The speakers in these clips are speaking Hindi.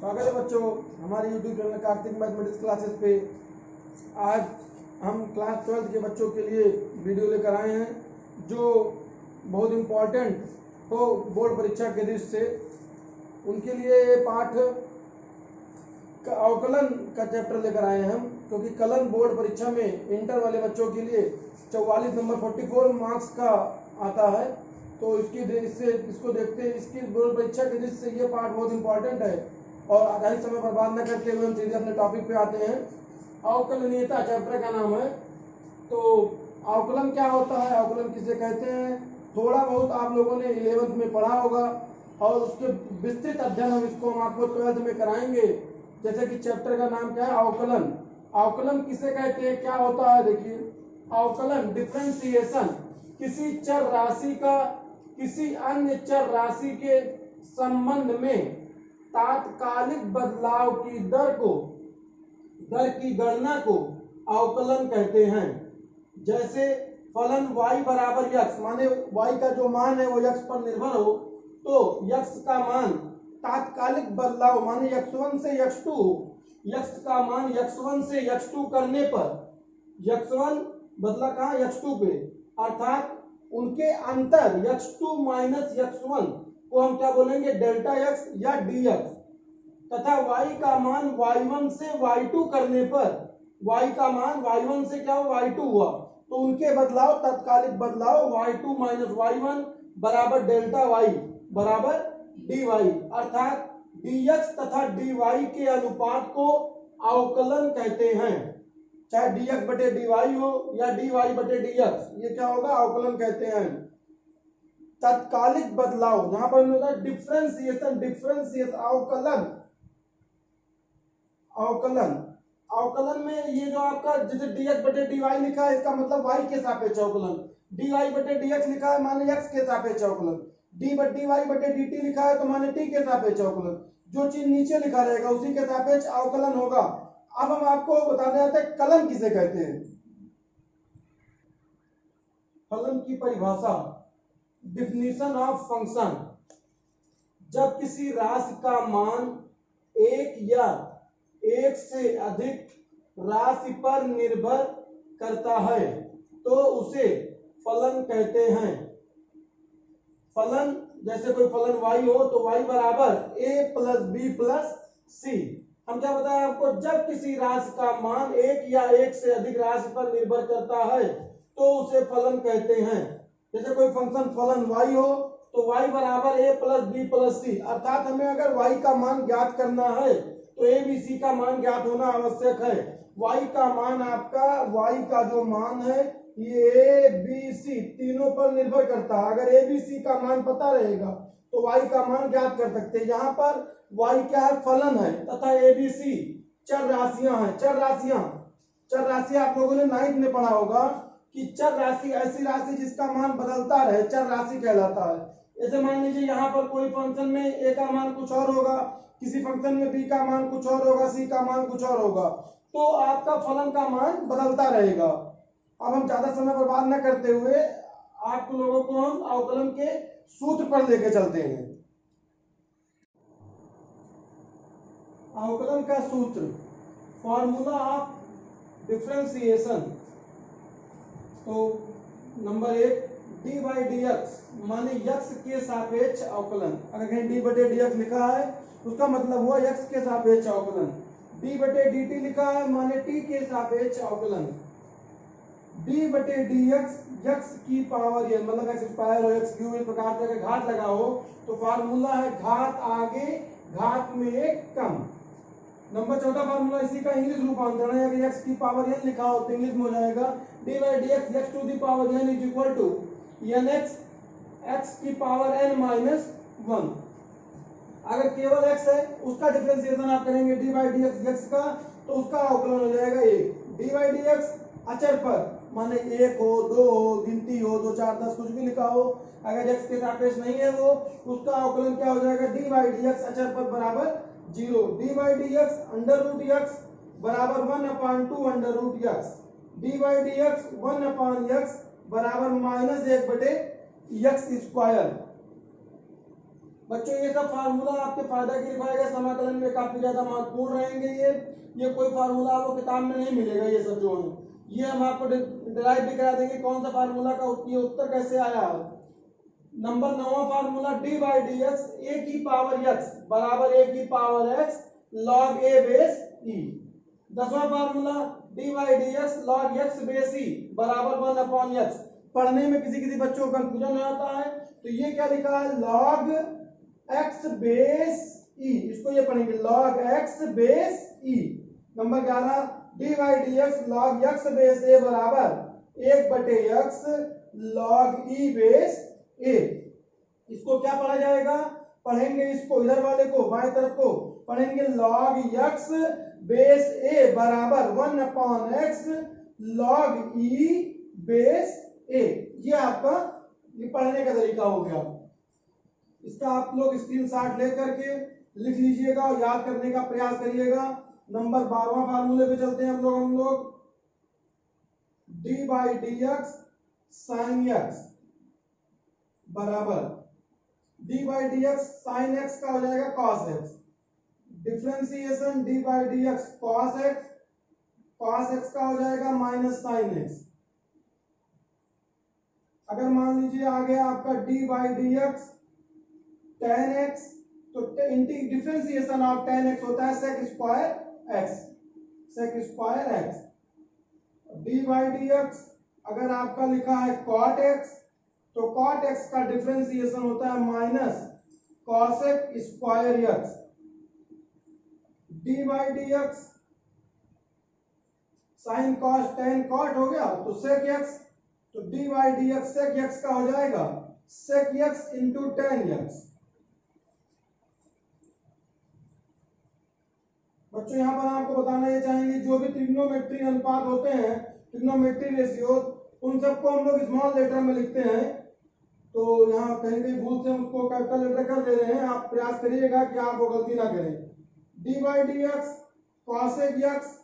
स्वागत है बच्चों हमारे YouTube channel Kartik mathematics classes पे। आज हम क्लास 12 के बच्चों के लिए वीडियो लेकर आए हैं जो बहुत इम्पोर्टेंट हो बोर्ड परीक्षा के दृष्टि से। उनके लिए ये पाठ अवकलन का चैप्टर लेकर आए हैं हम, क्योंकि कलन बोर्ड परीक्षा में इंटर वाले बच्चों के लिए 44 नंबर 44 मार्क्स का आता है। तो इसको देखते हैं, इसकी बोर्ड परीक्षा के दृष्टि से ये पाठ बहुत इंपॉर्टेंट है। और अधिक समय बर्बाद न करते हुए हम सीधे अपने टॉपिक पे आते हैं। अवकलनीयता चैप्टर का नाम है। तो अवकलन क्या होता है, अवकलन किसे कहते हैं, थोड़ा बहुत आप लोगों ने 11th में पढ़ा होगा और उसके विस्तृत अध्ययन हम आपको 12th में कराएंगे। जैसे कि चैप्टर का नाम क्या है, अवकलन। अवकलन किसे कहते हैं, क्या होता है, देखिए अवकलन डिफरेंशिएशन किसी चर राशि का किसी अन्य चर राशि के संबंध में तात्कालिक बदलाव की दर की गणना को अवकलन कहते हैं। जैसे फलन y बराबर x, माने y का जो मान है वो x पर निर्भर हो, तो x का मान तात्कालिक बदलाव माने x1 से x2, x का मान x1 से x2 करने पर x1 बदला कहाँ, x2 पे, अर्थात उनके अंतर x2 माइनस x1 को हम क्या बोलेंगे, डेल्टा x या dx, तथा y का मान y1 से y2 करने पर y का मान y1 से क्या हुआ, y2 हुआ, तो उनके बदलाव तात्कालिक बदलाव y2 माइनस y1 बराबर डेल्टा y बराबर dy, अर्थात dx तथा dy के अनुपात को अवकलन कहते हैं। चाहे dx बटे dy हो या dy बटे dx, ये क्या होगा, अवकलन कहते हैं। तात्कालिक बदलाव, यहां पर होगा डिफरेंशिएशन अवकलन में ये जो आपका जैसे dx बटे dy लिखा है, इसका मतलब y के सापेक्ष अवकलन, dy बटे dx लिखा है माने x के सापेक्ष अवकलन, dy बटे dt लिखा है तो माने t के सापेक्ष अवकलन। जो चीज नीचे लिखा रहेगा उसी के सापेक्ष अवकलन होगा। अब हम आपको बताते जाते हैं कलन किसे कहते हैं। फलन की परिभाषा, डिफिनीशन ऑफ फंक्शन, जब किसी राशि का मान एक या एक से अधिक राशि पर निर्भर करता है तो उसे फलन कहते हैं। फलन जैसे कोई फलन y हो तो y बराबर a प्लस बी प्लस सी। हम क्या बताएं आपको, जब किसी राशि का मान एक या एक से अधिक राशि पर निर्भर करता है तो उसे फलन कहते हैं। जैसे कोई फंक्शन फलन y हो तो y बराबर a प्लस बी प्लस सी, अर्थात हमें अगर y का मान ज्ञात करना है तो a b c का मान ज्ञात होना आवश्यक है। y का मान आपका, y का जो मान है ये a b c तीनों पर निर्भर करता है। अगर a b c का मान पता रहेगा तो y का मान ज्ञात कर सकते हैं। यहाँ पर y क्या है, फलन है, तथा a b c चर राशियां हैं। चर राशि आप लोगों ने 9th में पढ़ा होगा कि चर राशि ऐसी राशि जिसका मान बदलता रहे चर राशि कहलाता है। जैसे मान लीजिए यहाँ पर कोई फंक्शन में a का मान कुछ और होगा, किसी फंक्शन में b का मान कुछ और होगा, c का मान कुछ और होगा, तो आपका फलन का मान बदलता रहेगा। अब हम ज्यादा समय बर्बाद न करते हुए आप लोगों को हम अवकलन के सूत्र पर लेके चलते हैं। अवकलन का सूत्र, फॉर्मूला ऑफ डिफरेंशिएशन। तो number 1, D by D x माने x के सापेक्ष अवकलन। अगर कहीं d बटे dx लिखा है उसका मतलब हुआ x के सापेक्ष अवकलन। d बटे dt लिखा है माने t के सापेक्ष अवकलन। d बटे dx x the power n मतलब x स्क्वायर हो x क्यूब, इस प्रकार से अगर घात लगा हो तो फार्मूला है घात आगे घात में एक कम। नंबर 14 फार्मूला इसी का इंग्लिश रूपांतरण है। अगर x की पावर n लिखा हो तो इंग्लिश में हो जाएगा d by dx x to the power n is equal to nx x the power n minus 1। अगर केवल x है उसका डिफरेंशिएशन आप करेंगे d बाई dx x का, तो उसका अवकलन हो जाएगा 1। d बाई dx अचर पर माने 1 हो 2 हो गिनती हो 2 4 10 कुछ भी लिखा हो, अगर x के सापेक्ष नहीं है वो, उसका अवकलन क्या हो जाएगा, d बाई dx अचर पर बराबर 0। d by dx under root x बराबर 1/2 under root x, d by dx 1/x बराबर -1 बटे x स्क्वायर। बच्चों ये सब फार्मूला आपके फायदा के लिखाए गए समाकलन में काफी ज्यादा महत्वपूर्ण रहेंगे। ये कोई फार्मूला आपको किताब में नहीं मिलेगा। ये सब जो है ये हम आपको डिराइव भी करा देंगे कौन सा फार्मूला का ये उत्तर कैसे आया। नंबर 9वां formula D by D X A की पावर एक्स बराबर ए की power X log A base E. 10वां formula D by D X log X base E बराबर 1 अपॉन एक्स। पढ़ने में किसी बच्चों को कंफ्यूजन आता है तो ये क्या लिखा है लॉग एक्स बेस ई, इसको ये पढ़ेंगे log X base E. Number 11 D by D X log X base A बराबर 1/x लॉग ई बेस ए। इसको क्या पढ़ा जाएगा, पढ़ेंगे इसको इधर वाले को बाएं तरफ को पढ़ेंगे लॉग एक्स बेस ए बराबर 1 upon X log E base A. ये आपका ये पढ़ने का तरीका हो गया। इसका आप लोग स्क्रीनशॉट लेकर के लिख लीजिएगा और याद करने का प्रयास करिएगा। नंबर 12वां फार्मूले पे चलते हैं हम लोग D by D X sine X बराबर D by D X sine X का हो जाएगा cos X. Differentiation D by D X cos X का हो जाएगा माइनस साइन एक्स। अगर मान लीजिए आ गया आपका D by D X tan X तो डिफ्रेंसिएशन ऑफ टेन एक्स होता है sec square X. D by D X अगर आपका लिखा है कॉट एक्स तो कॉट एक्स का डिफ्रेंसिएशन होता है minus cosec square X. D by D X sin cos tan cot हो गया तो सेक एक्स, तो D by D X sec X का हो जाएगा sec X into tan X. बच्चों यहाँ पर आपको बताना ये चाहेंगे जो भी ट्रिग्नोमेट्री अनुपात होते हैं ट्रिग्नोमेट्री रेशियो उन सबको हम लोग स्मॉल लेटर में लिखते हैं। तो यहाँ कहीं कहीं भूल से हम उसको कैपिटल लेटर कर दे रहे हैं, आप प्रयास करिएगा कि आप वो गलती ना करें। D by D X cosec X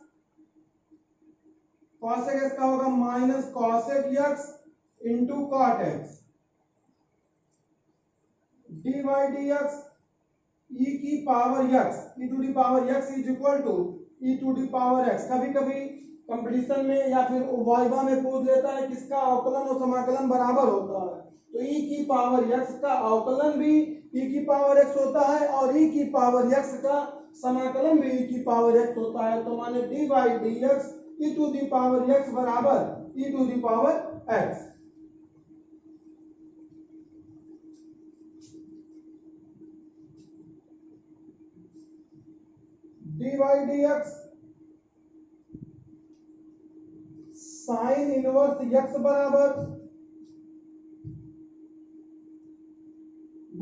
का होगा minus cosec X into cot X. D by D X E की power X E to the power X is equal to E to the power X. कभी कभी कंपटीशन में या फिर वाइवा में पूछ लेता है किसका अवकलन और समाकलन बराबर होता है, तो ई की पावर एक्स का अवकलन भी ई की पावर एक्स होता है और ई की पावर एक्स का समाकलन भी ई की पावर एक्स होता है। तो माने D by D X E to the power X बराबर E to the power X. D by D X sine inverse X बराबर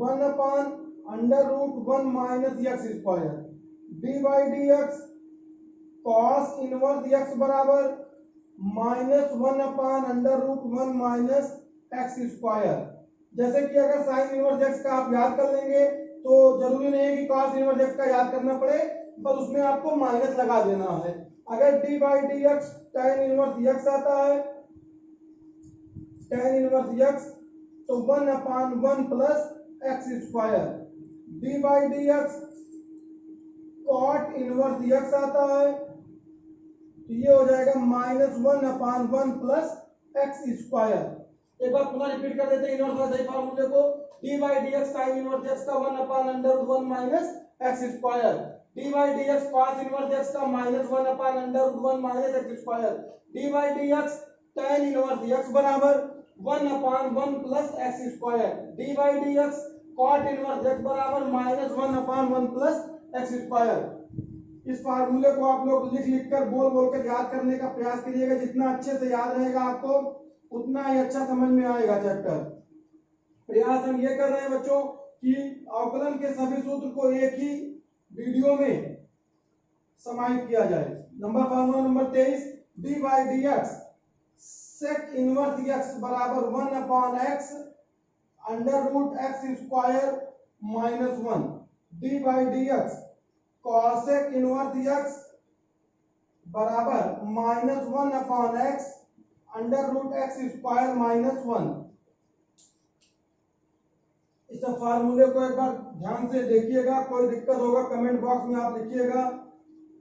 1 upon under root 1 minus X square. D by D X cos inverse X बराबर minus 1 upon under root 1 minus X square. जैसे कि अगर साइन इनवर्स एक्स का आप याद कर लेंगे तो जरूरी नहीं है कि कॉस इनवर्स एक्स का याद करना पड़े, पर उसमें आपको माइनस लगा देना है। अगर D by D X tan inverse X आता है टेन इनवर्स एक्स तो 1 upon 1 plus X square. D by D X cot inverse X आता है तो ये हो जाएगा minus 1 upon 1 plus X square. एक बार पुनः रिपीट कर देते हैं इनवर्स वाले फार्मूले को। D by D X sine inverse X का 1 upon under root 1 minus X square. D by D X cos inverse X का minus 1 upon under root 1 minus X square. D by D X tan inverse X बराबर 1 upon 1 plus X square. D by D X cot inverse X बराबर minus 1 upon 1 plus X square. इस फार्मूले को आप लोग लिख कर बोल कर याद करने का प्रयास करिएगा। जितना अच्छे से याद रहेगा आपको उतना ही अच्छा समझ में आएगा चैप्टर। प्रयास हम ये कर रहे हैं बच्चों कि अवकलन के सभी सूत्र को एक ही वीडियो में समाहित किया जाए। Formula number 23 D by D X sec inverse X बराबर 1 upon X under root X square minus 1। D by D X cosec inverse X बराबर minus 1 upon X under root X square minus 1। इस फार्मूले को एक बार ध्यान से देखिएगा, कोई दिक्कत होगा कमेंट बॉक्स में आप लिखिएगा,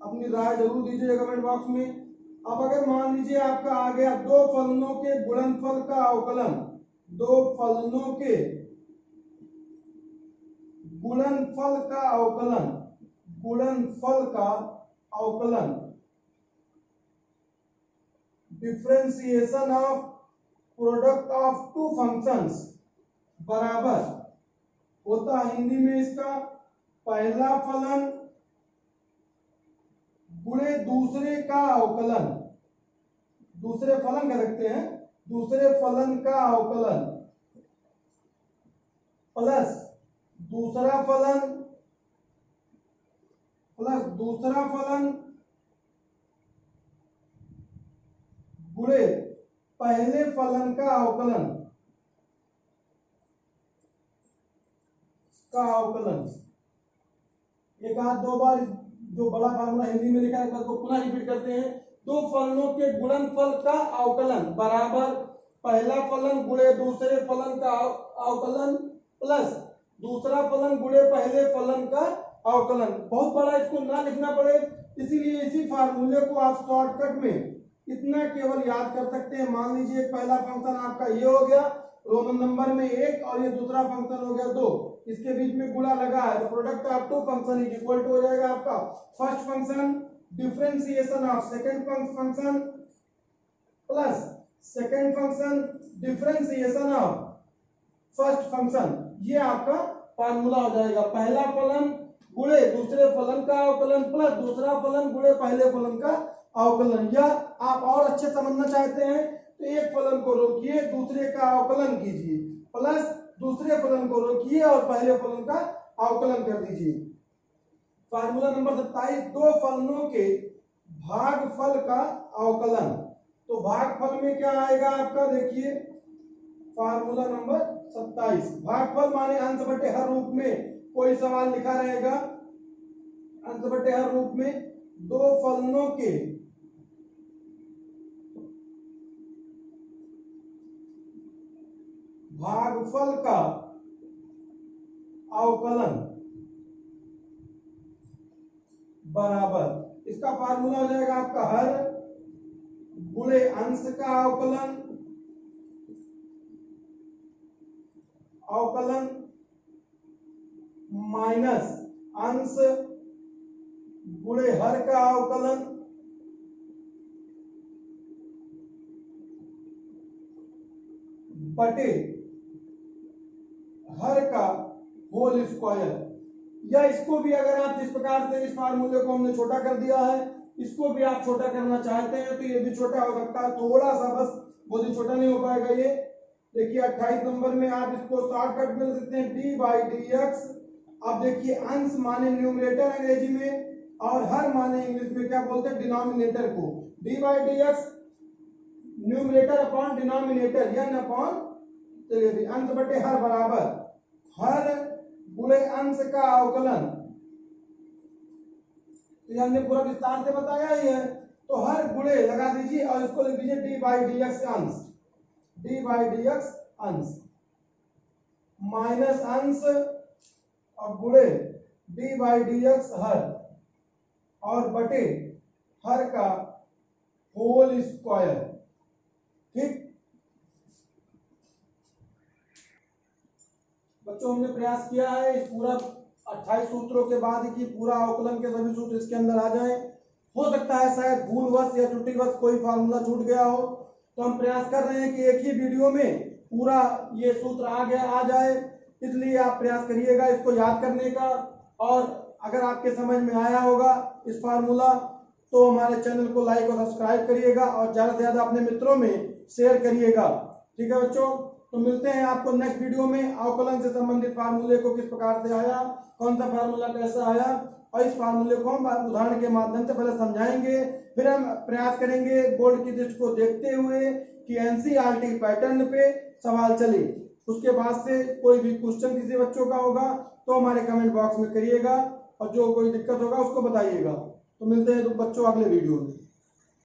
अपनी राय जरूर दीजिएगा कमेंट बॉक्स में। अब अगर मान लीजिए आपका आ गया दो फलनों के गुणनफल का अवकलन, दो फलनों के गुणनफल का अवकलन, गुणनफल का अवकलन, differentiation of product of two functions बराबर होता हिंदी में इसका पहला फलन गुणे दूसरे का अवकलन, दूसरे फलन कह सकते हैं, दूसरे फलन का अवकलन प्लस दूसरा फलन, प्लस दूसरा फलन गुणे पहले फलन का अवकलन, का अवकलन। एक आध दो बार जो बड़ा फार्मूला हिंदी में लिखा है उसको पुनः रिपीट करते हैं। दो फलनों के गुणनफल का अवकलन बराबर पहला फलन गुणे दूसरे फलन का अवकलन प्लस दूसरा फलन गुणे पहले फलन का अवकलन। बहुत बड़ा इसको ना लिखना पड़े, इसीलिए इसी फार्मूले को आप शॉर्टकट में इतना केवल याद कर सकते हैं। मान लीजिए पहला फंक्शन आपका ये हो गया रोमन नंबर में 1 और ये दूसरा फंक्शन हो गया 2, इसके बीच में गुणा लगा है तो product of two function is equal to हो जाएगा आपका first function differentiation of second function plus second function differentiation of first function. ये आपका फार्मूला हो जाएगा, पहला फलन गुणे दूसरे फलन का अवकलन प्लस दूसरा फलन गुणे पहले फलन का अवकलन। या आप और अच्छे समझना चाहते हैं तो एक फलन को रोकिए दूसरे का अवकलन कीजिए प्लस दूसरे फलन को रोकिए और पहले फलन का अवकलन कर दीजिए। फार्मूला नंबर 27 दो फलनों के भागफल का अवकलन। तो भागफल में क्या आएगा आपका, देखिए फार्मूला नंबर 27 भागफल माने अंश बटे हर रूप में कोई सवाल लिखा रहेगा, अंश बटे हर रूप में दो फलनों के भागफल का अवकलन बराबर, इसका फार्मूला हो जाएगा आपका हर गुणे अंश का अवकलन, अवकलन माइनस अंश गुणे हर का अवकलन बटे हर का होल स्क्वायर। या इसको भी अगर आप जिस प्रकार से इस फार्मूले को हमने छोटा कर दिया है, इसको भी आप छोटा करना चाहते हैं तो ये भी छोटा हो सकता है, थोड़ा सा बस, बहुत ही छोटा नहीं हो पाएगा ये। देखिए 28 नंबर में आप इसको शॉर्टकट में लिख सकते हैं डी बाई डी एक्स। अब देखिए अंश माने न्यूमरेटर अंग्रेजी में और हर माने इंग्लिश में क्या बोलते हैं डिनोमिनेटर को। D by D X numerator upon denominator N upon अंश बटे हर बराबर हर गुणे अंश का अवकलन। तो हमने पूरा विस्तार से बताया ही है, तो हर गुणे लगा दीजिए और इसको लिख दीजिए डी बाई डी एक्स अंश, डी बाई डी एक्स अंश माइनस अंश और गुणे डी बाई डी एक्स हर और बटे हर का होल स्क्वायर। ठीक बच्चों, हमने प्रयास किया है इस पूरा 28 सूत्रों के बाद कि पूरा अवकलन के सभी सूत्र इसके अंदर आ जाएं। हो सकता है शायद भूलवश या त्रुटिवश कोई फार्मूला छूट गया हो, तो हम प्रयास कर रहे हैं कि एक ही वीडियो में पूरा ये सूत्र आ जाए, इसलिए आप प्रयास करिएगा इसको याद करने का। और अगर आपके समझ में आया होगा इस फार्मूला तो हमारे चैनल को लाइक और सब्सक्राइब करिएगा और ज़्यादा से ज़्यादा अपने मित्रों में शेयर करिएगा। ठीक है बच्चों, तो मिलते हैं आपको नेक्स्ट वीडियो में। अवकलन से संबंधित फार्मूले को किस प्रकार से आया, कौन सा फार्मूला कैसा आया, और इस फार्मूले को हम उदाहरण के माध्यम से पहले समझाएंगे, फिर हम प्रयास करेंगे बोर्ड की दृष्टि को देखते हुए कि एनसीईआरटी पैटर्न पे सवाल चले। उसके बाद से कोई भी क्वेश्चन किसी बच्चों का होगा तो हमारे कमेंट बॉक्स में करिएगा और जो कोई दिक्कत होगा उसको बताइएगा। तो मिलते हैं तो बच्चों अगले वीडियो में।